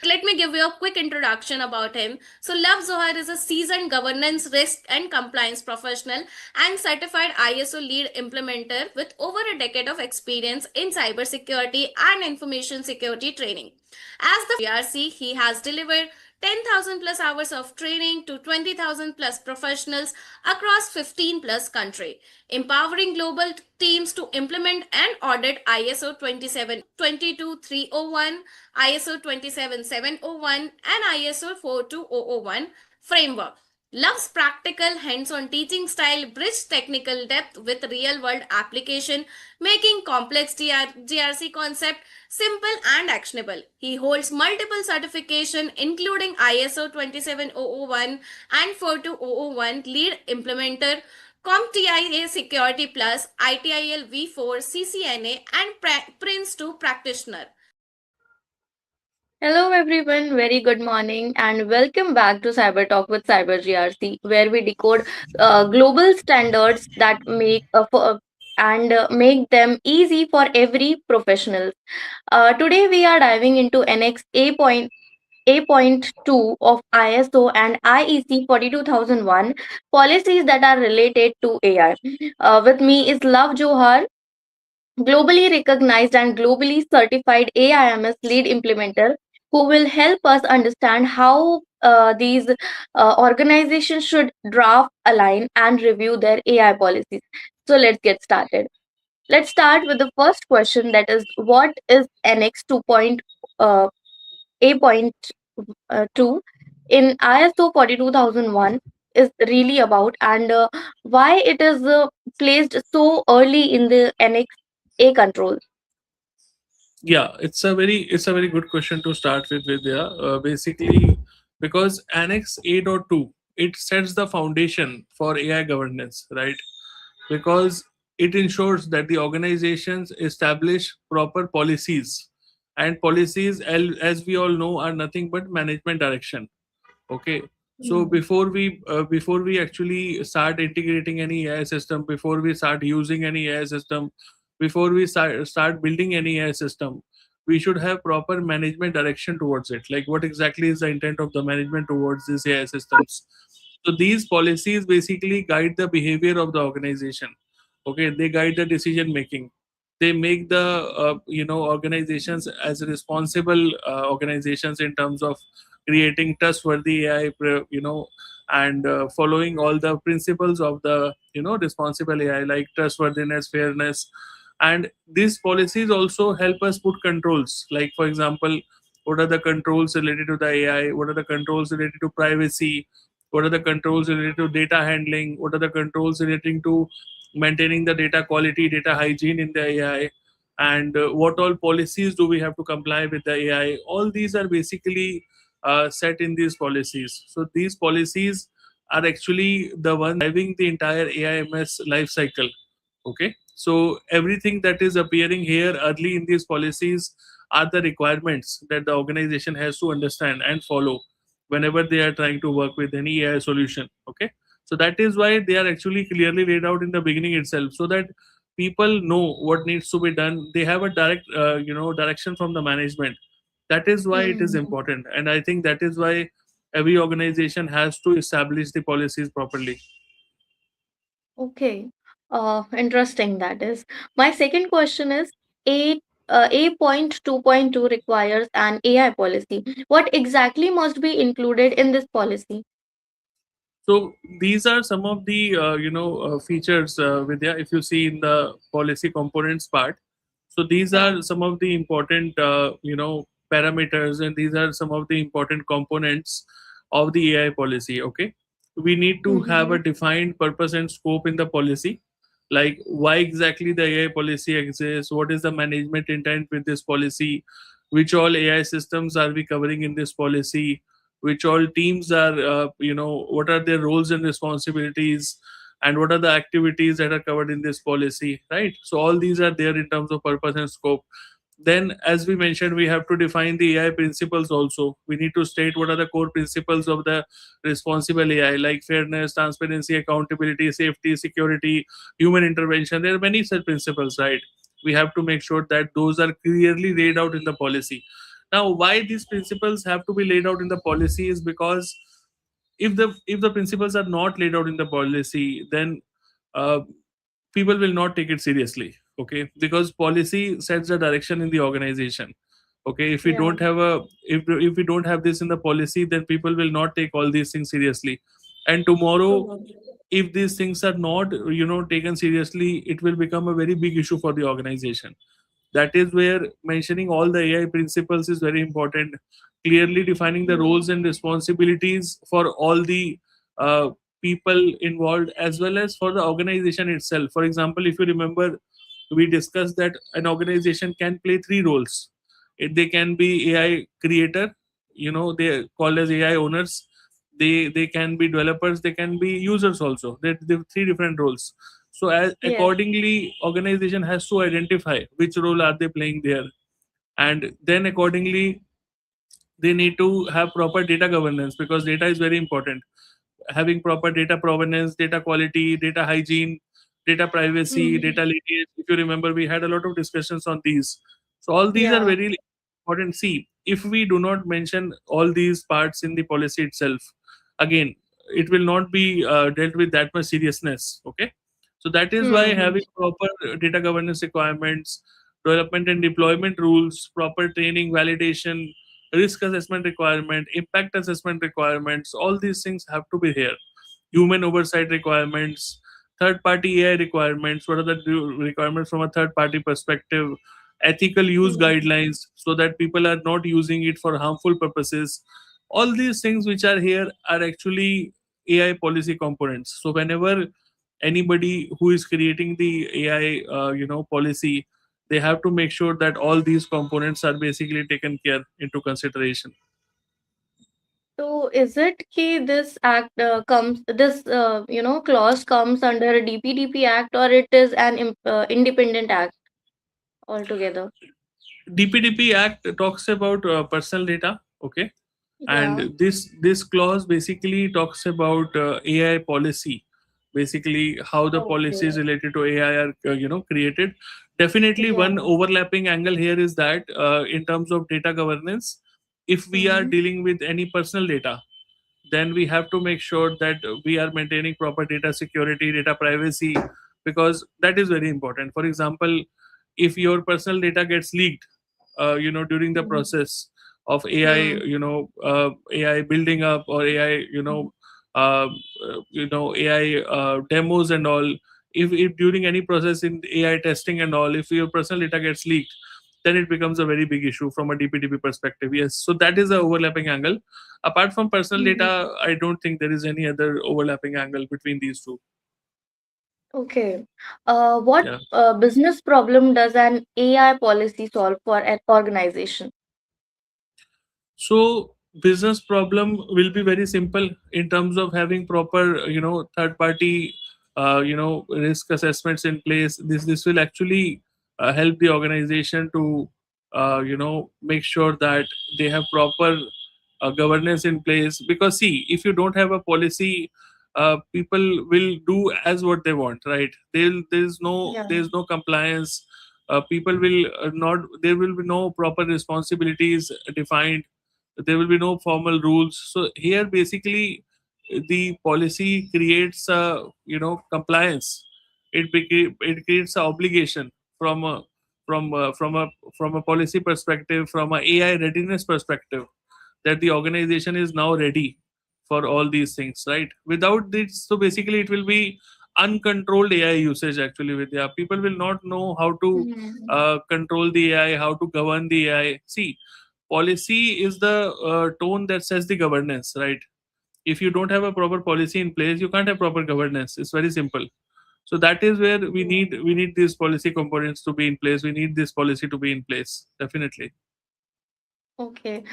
Let me give you a quick introduction about him. So, Love Zohar is a seasoned governance, risk, and compliance professional and certified ISO lead implementer with over a decade of experience in cybersecurity and information security training. As the GRC, he has delivered 10,000 plus hours of training to 20,000 plus professionals across 15 plus countries, empowering global teams to implement and audit ISO 27301, ISO 27701, and ISO 42001 framework. Loves practical hands-on teaching style, bridge technical depth with real-world application, making complex GRC concept simple and actionable. He holds multiple certification including ISO 27001 and 42001 lead implementer, CompTIA Security Plus, ITIL V4, CCNA, and Prince 2 practitioner. Hello everyone, very good morning and welcome back to Cyber Talk with Cyber GRC, where we decode global standards that make them easy for every professional. Today we are diving into Annex A.2 of ISO and IEC 42001 policies that are related to AI. With me is Love Johar, globally recognized and globally certified AIMS lead implementer, who will help us understand how these organizations should draft, align, and review their AI policies. So let's get started. Let's start with the first question, that is, what is Annex 2. Uh, A.2 in ISO 42001 is really about, and why it is placed so early in the Annex A control? Yeah, it's a very good question to start with Vidya. Basically, because Annex A.2 it sets the foundation for AI governance, right? Because it ensures that the organizations establish proper policies, and policies, as we all know, are nothing but management direction. Okay, so Mhm. before we actually start integrating any AI system, before we start using any AI system, before we start building any AI system, we should have proper management direction towards it. Like, what exactly is the intent of the management towards these AI systems? So these policies basically guide the behavior of the organization. Okay, they guide the decision making. They make the organizations as responsible organizations in terms of creating trustworthy AI, and following all the principles of the responsible AI, like trustworthiness, fairness. And these policies also help us put controls, like, for example, what are the controls related to the AI, what are the controls related to privacy, what are the controls related to data handling, what are the controls relating to maintaining the data quality, data hygiene in the AI, and what all policies do we have to comply with the AI. All these are basically set in these policies. So these policies are actually the one driving the entire AIMS life cycle. Okay, so everything that is appearing here early in these policies are the requirements that the organization has to understand and follow whenever they are trying to work with any AI solution. Okay, so that is why they are actually clearly laid out in the beginning itself, so that people know what needs to be done. They have a direct direction from the management. That is why it is Mhm. important, and I think that is why every organization has to establish the policies properly. Okay. Interesting, that is. My second question is, A.2.2 requires an AI policy. What exactly must be included in this policy? So these are some of the features, Vidya. If you see in the policy components part, so these Yeah. are some of the important parameters, and these are some of the important components of the AI policy. Okay, we need to have Mm-hmm. a defined purpose and scope in the policy, like why exactly the AI policy exists, what is the management intent with this policy, which all AI systems are we covering in this policy, which all teams are what are their roles and responsibilities, and what are the activities that are covered in this policy, right? So all these are there in terms of purpose and scope. Then, as we mentioned, we have to define the AI principles also. We need to state what are the core principles of the responsible AI, like fairness, transparency, accountability, safety, security, human intervention. There are many such principles, right? We have to make sure that those are clearly laid out in the policy. Now, why these principles have to be laid out in the policy is because if the principles are not laid out in the policy, then uh, people will not take it seriously. Okay, because policy sets the direction in the organization. Okay, if we Yeah. don't have a if we don't have this in the policy, then people will not take all these things seriously. And tomorrow, True. if these things are not taken seriously, it will become a very big issue for the organization. That is where mentioning all the AI principles is very important. Clearly defining the Mm. roles and responsibilities for all the uh, people involved, as well as for the organization itself. For example, if you remember, we discussed that an organization can play three roles. They can be AI creator, they are called as AI owners. They can be developers, they can be users also. They have three different roles. So as Yes. accordingly, organization has to identify which role are they playing there, and then accordingly they need to have proper data governance, because data is very important. Having proper data provenance, data quality, data hygiene, data privacy, Mm. data lineage. If you remember, we had a lot of discussions on these. So all these are Yeah. very important. See, if we do not mention all these parts in the policy itself, again, it will not be dealt with that much seriousness. Okay, so that is why Hmm. having proper data governance requirements, development and deployment rules, proper training, validation, risk assessment requirement, impact assessment requirements, all these things have to be here. Human oversight requirements, third party AI requirements, what are the requirements from a third party perspective, ethical use Hmm. guidelines so that people are not using it for harmful purposes. All these things which are here are actually AI policy components. So whenever anybody who is creating the AI policy, they have to make sure that all these components are basically taken care into consideration. So is it कि this act comes this clause comes under a DPDP Act, or it is an independent act altogether? DPDP Act talks about personal data, okay, Yeah. and this clause basically talks about AI policy, basically how the policies Okay. related to AI are created. Definitely, one Yeah. overlapping angle here is that in terms of data governance, if we are Mm-hmm. dealing with any personal data, then we have to make sure that we are maintaining proper data security, data privacy, because that is very important. For example, if your personal data gets leaked, during the Mm-hmm. process of AI, Hmm. AI building up, or AI, AI demos and all. If during any process in AI testing and all, if your personal data gets leaked, then it becomes a very big issue from a DPDP perspective. Yes, so that is the overlapping angle. Apart from personal Hmm. data, I don't think there is any other overlapping angle between these two. Okay. What Yeah. business problem does an AI policy solve for an organization? So business problem will be very simple in terms of having proper, third party, risk assessments in place. This will actually help the organization to, make sure that they have proper governance in place. Because see, if you don't have a policy, people will do as what they want, right? Yeah. There's no compliance. People will not. There will be no proper responsibilities defined. There will be no formal rules. So here basically the policy creates a compliance. It creates an obligation from a from a, from a from a policy perspective, from a AI readiness perspective, that the organization is now ready for all these things, right? Without this, so basically it will be uncontrolled AI usage. Actually, with people will not know how to Hmm. control the AI, how to govern the AI. See, policy is the tone that sets the governance, right? If you don't have a proper policy in place, you can't have proper governance. It's very simple. So that is where we need these policy components to be in place. We need this policy to be in place, definitely. Okay.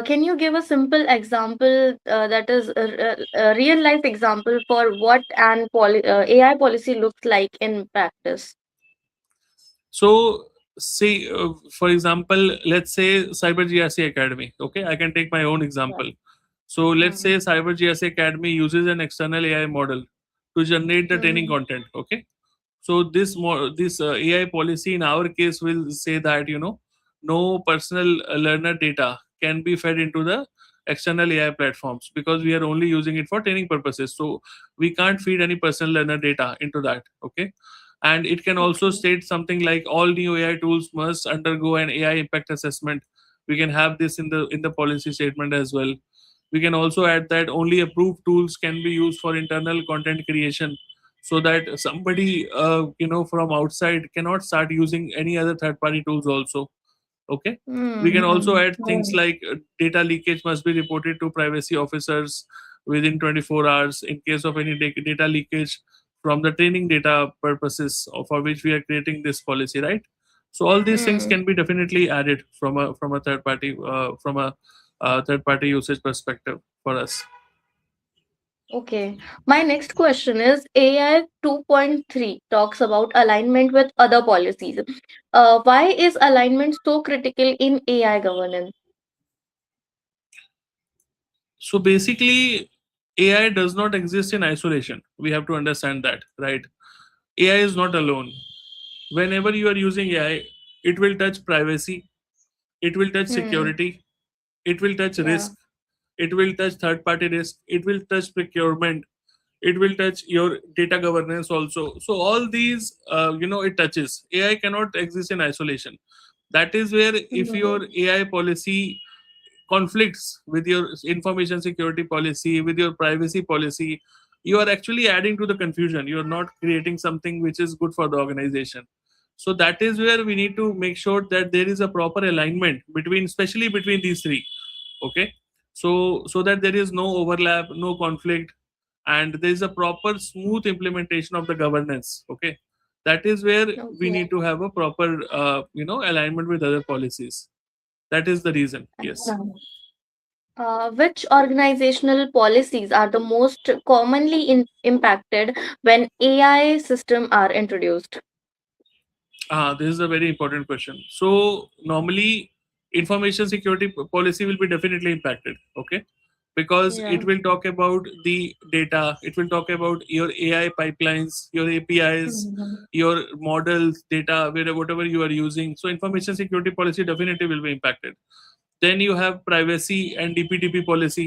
Can you give a simple example that is a real life example for what an AI policy looks like in practice? So, say, for example, let's say Cyber GRC Academy. Okay, I can take my own Yeah. example. So, let's Hmm. say Cyber GRC Academy uses an external AI model to generate the training Hmm. content. Okay, so this AI policy in our case will say that no personal learner data can be fed into the external AI platforms, because we are only using it for training purposes. So we can't feed any personal learner data into that. Okay. And it can also Okay. state something like all new AI tools must undergo an AI impact assessment. We can have this in the policy statement as well. We can also add that only approved tools can be used for internal content creation, so that somebody from outside cannot start using any other third party tools also. Okay. We can also Mm-hmm. add things like data leakage must be reported to privacy officers within 24 hours in case of any data leakage from the training data purposes for which we are creating this policy, right? So all these things Mm. can be definitely added from a third party usage perspective for us. Okay. My next question is AI 2.3 talks about alignment with other policies. Why is alignment so critical in AI governance? So basically, AI does not exist in isolation. We have to understand that, right? AI is not alone. Whenever you are using AI, it will touch privacy, it will touch Hmm. security, it will touch Yeah. risk, it will touch third party risk, it will touch procurement, it will touch your data governance also. So all these, it touches. AI cannot exist in isolation. That is where if Hmm. your AI policy conflicts with your information security policy, with your privacy policy, you are actually adding to the confusion. You are not creating something which is good for the organization. So that is where we need to make sure that there is a proper alignment between, especially between these three. Okay. So that there is no overlap, no conflict, and there is a proper smooth implementation of the governance. Okay. That is where we Okay. need to have a proper alignment with other policies. That is the reason. Yes. Yeah. Which organizational policies are the most commonly impacted when AI systems are introduced? This is a very important question. So normally, information security policy will be definitely impacted. Okay, because Yeah. it will talk about the data. It will talk about your AI pipelines, your APIs, Mhm. your models, data, whatever you are using. So information security policy definitely will be impacted. Then you have privacy and DPDP policy,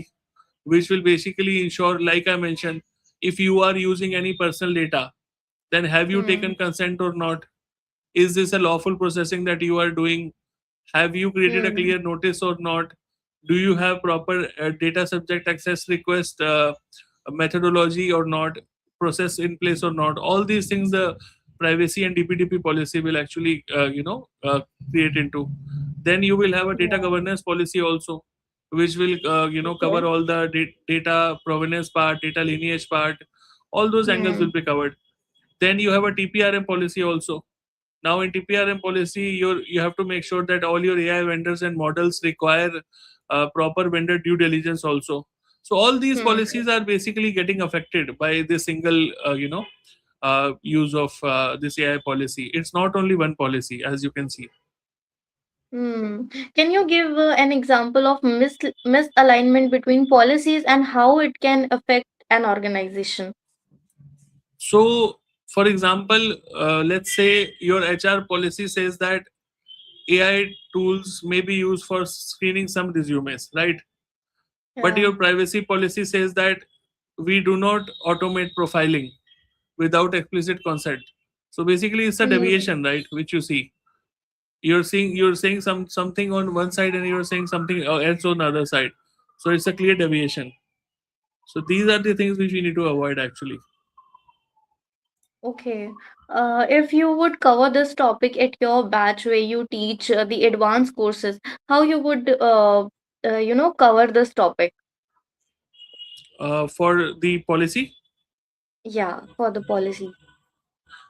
which will basically ensure, like I mentioned, if you are using any personal data, then have you Hmm. taken consent or not? Is this a lawful processing that you are doing? Have you created a Hmm. clear notice or not? Do you have proper data subject access request methodology or not, process in place or not? All these things the privacy and DPDP policy will actually create into. Then you will have a data Yeah. governance policy also, which will Okay. cover all the data provenance part, data lineage part. All those angles will Hmm. be covered. Then you have a TPRM policy also. Now in TPRM policy, you have to make sure that all your AI vendors and models require proper vendor due diligence also. So all these Hmm. policies are basically getting affected by this single use of this AI policy. It's not only one policy, as you can see. Hmm. Can you give an example of misalignment between policies and how it can affect an organization? So, for example, let's say your HR policy says that AI tools may be used for screening some resumes, right? But Yeah. your privacy policy says that we do not automate profiling without explicit consent. So basically, it's a Hmm. deviation, right? Which you see. You're saying something on one side and you're saying something else on the other side. So it's a clear deviation. So these are the things which we need to avoid actually. Okay. If you would cover this topic at your batch where you teach the advanced courses, how you would cover this topic? For the policy, Yeah, for the policy.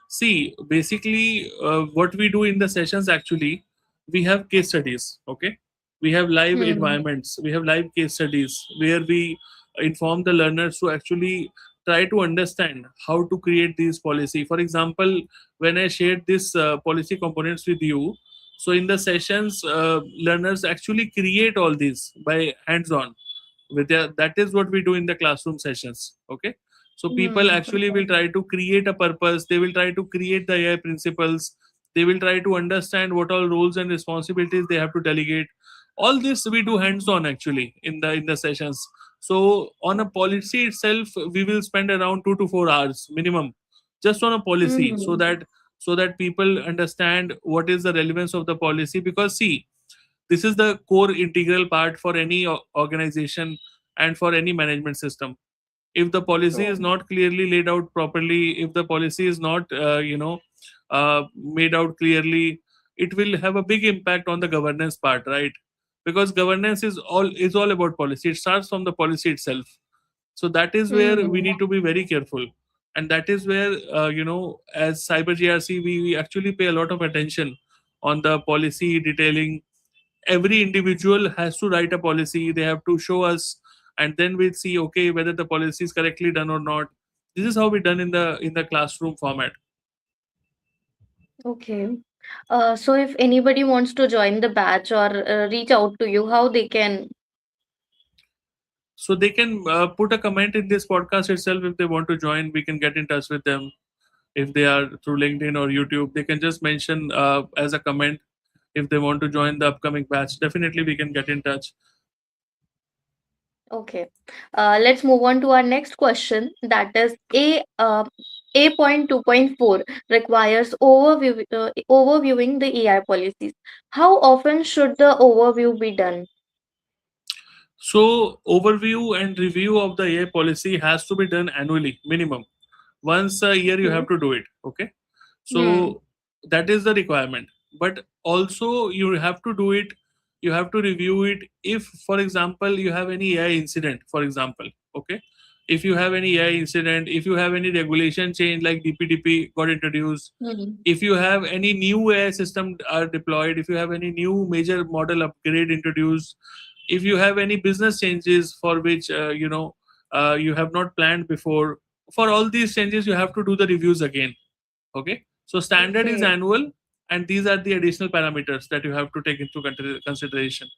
see, basically, what we do in the sessions actually, we have case studies. Okay, we have live Hmm. environments, we have live case studies where we inform the learners to actually try to understand how to create these policy. For example, when I shared this policy components with you, so in the sessions, learners actually create all these by hands-on. With that is what we do in the classroom sessions. Okay, so people Hmm. actually will try to create a purpose, they will try to create the AI principles, they will try to understand what all roles and responsibilities they have to delegate, All this we do hands on actually in the sessions. So on a policy itself we will spend around 2 to 4 hours minimum just on a policy, Mm-hmm. so that people understand what is the relevance of the policy. Because see, this is the core integral part for any organization and for any management system. If the policy is True. not clearly laid out properly, if the policy is not made out clearly, it will have a big impact on the governance part, right? Because governance is all about policy. It starts from the policy itself. So that is where we Mm-hmm. need to be very careful. And that is where as cyber grc we actually pay a lot of attention on the policy detailing. Every individual has to write a policy, they have to show us, and then we'll see, okay, whether the policy is correctly done or not. This is how we done in the classroom format. Okay. So if anybody wants to join the batch or reach out to you, how they can? So they can put a comment in this podcast itself. If they want to join, we can get in touch with them. If they are through LinkedIn or YouTube, they can just mention as a comment if they want to join the upcoming batch. Definitely we can get in touch. Okay. Let's move on to our next question. That is A.2.4 requires overviewing the AI policies. How often should the overview be done? So overview and review of the AI policy has to be done annually minimum. Once a year you have Okay. to do it. Okay. Hmm. So that is the requirement. But also you have to do it, you have to review it if, for example, you have any AI incident, for example. Okay. If you have any AI incident, if you have any regulation change like DPDP got introduced, Hmm. if you have any new AI system are deployed, if you have any new major model upgrade introduced, if you have any business changes for which you have not planned before, for all these changes you have to do the reviews again. Okay. So standard is Okay. annual, and these are the additional parameters that you have to take into consideration.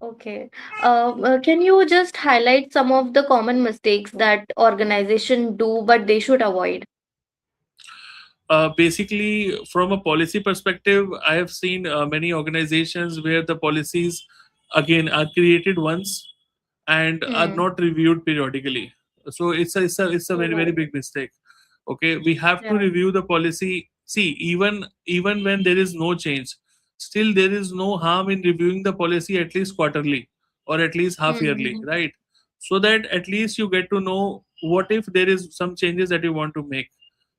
Okay. Can you just highlight some of the common mistakes that organization do but they should avoid? Basically, from a policy perspective, I have seen many organizations where the policies again are created once and are Hmm. not reviewed periodically. So it's a very very Oh, big mistake. Okay, we have to yeah. review the policy. See, even when there is no change, still there is no harm in reviewing the policy at least quarterly or at least half yearly, Hmm. right? So that at least you get to know what if there is some changes that you want to make.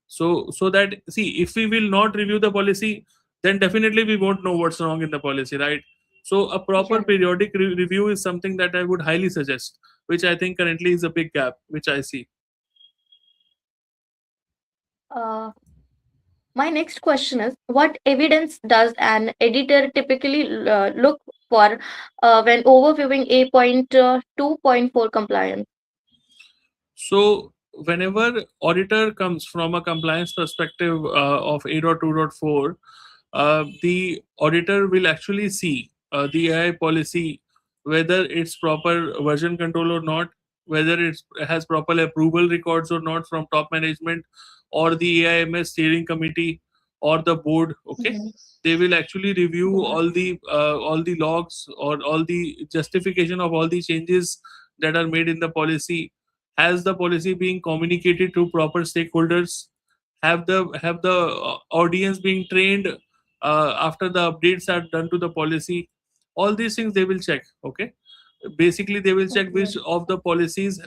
So that, see, if we will not review the policy, then definitely we won't know what's wrong in the policy, right? So a proper Yeah. periodic review is something that I would highly suggest, which I think currently is a big gap which I see. Uh, My next question is, what evidence does an editor typically look for when overviewing A.2.4 compliance? So whenever auditor comes from a compliance perspective of 8.2.4, the auditor will actually see the AI policy, whether it's proper version control or not, whether it has proper approval records or not from top management or the AIMS steering committee or the board. Okay, Mhm. they will actually review Yeah. all the logs or all the justification of all the changes that are made in the policy. Has the policy being communicated to proper stakeholders? Have the audience being trained after the updates are done to the policy? All these things they will check. Okay, basically they will check Okay. which of the policies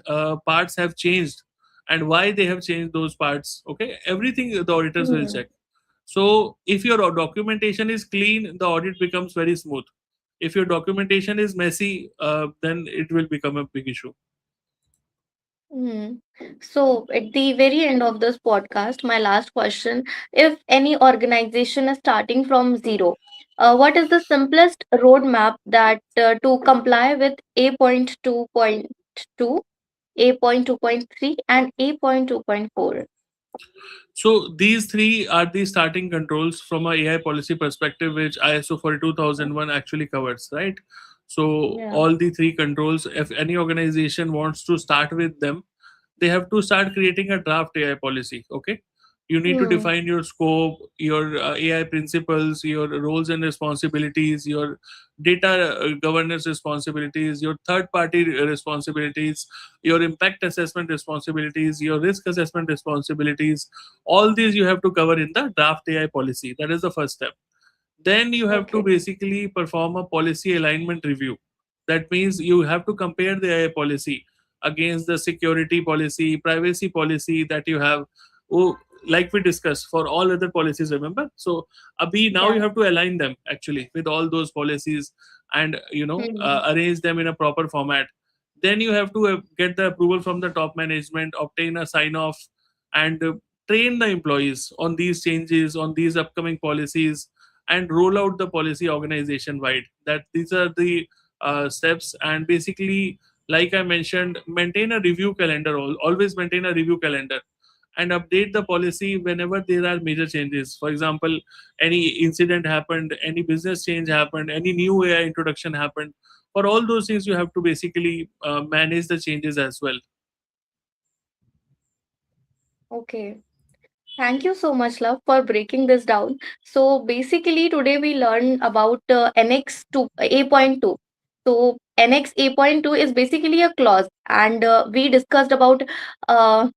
parts have changed and why they have changed those parts. Okay, everything the auditors will Hmm. check. So if your documentation is clean, the audit becomes very smooth. If your documentation is messy, then it will become a big issue. Hmm. So, at the very end of this podcast, my last question, if any organization is starting from zero, what is the simplest roadmap that to comply with A.2.2, A.2.3, and A.2.4? So these three are the starting controls from a AI policy perspective, which ISO 42001 actually covers, right? So Yeah. all the three controls, if any organization wants to start with them, they have to start creating a draft AI policy. Okay, You need to Hmm. define your scope, your AI principles, your roles and responsibilities, your data governance responsibilities, your third party responsibilities, your impact assessment responsibilities, your risk assessment responsibilities. All these you have to cover in the draft AI policy. That is the first step. Then you have to Okay. basically perform a policy alignment review. That means you have to compare the AI policy against the security policy, privacy policy that you have. Oh, like we discussed for all other policies, remember? So abhi, now Yeah. you have to align them actually with all those policies, and Hmm. arrange them in a proper format. Then you have to get the approval from the top management, obtain a sign off, and train the employees on these changes, on these upcoming policies, and roll out the policy organization wide. That these are the steps. And basically, like I mentioned, maintain a review calendar. Always maintain a review calendar and update the policy whenever there are major changes. For example, any incident happened, any business change happened, any new AI introduction happened. For all those things, you have to basically manage the changes as well. Okay. Thank you so much, love, for breaking this down. So basically, today we learn about Annex 2, A.2. So Annex A.2 is basically a clause, and we discussed about uh,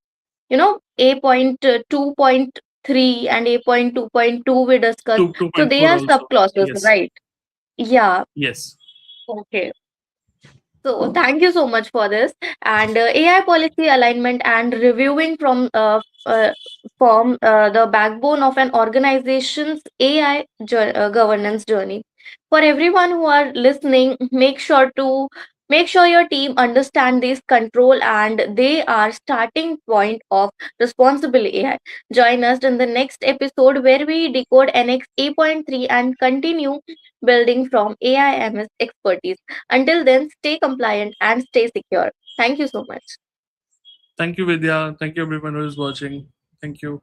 A.2.3 and A.2.2 we discussed. 2, So they 2.4 are sub also. clauses, Yes. right? Yeah. Yes. Okay. So thank you so much for this. And AI policy alignment and reviewing form the backbone of an organization's AI governance journey. For everyone who are listening, make sure your team understand this control and they are starting point of responsible AI. Join us in the next episode where we decode NX 8.3 and continue building from AIMS expertise. Until then, stay compliant and stay secure. Thank you so much. Thank you, Vidya. Thank you, everyone who is watching. Thank you.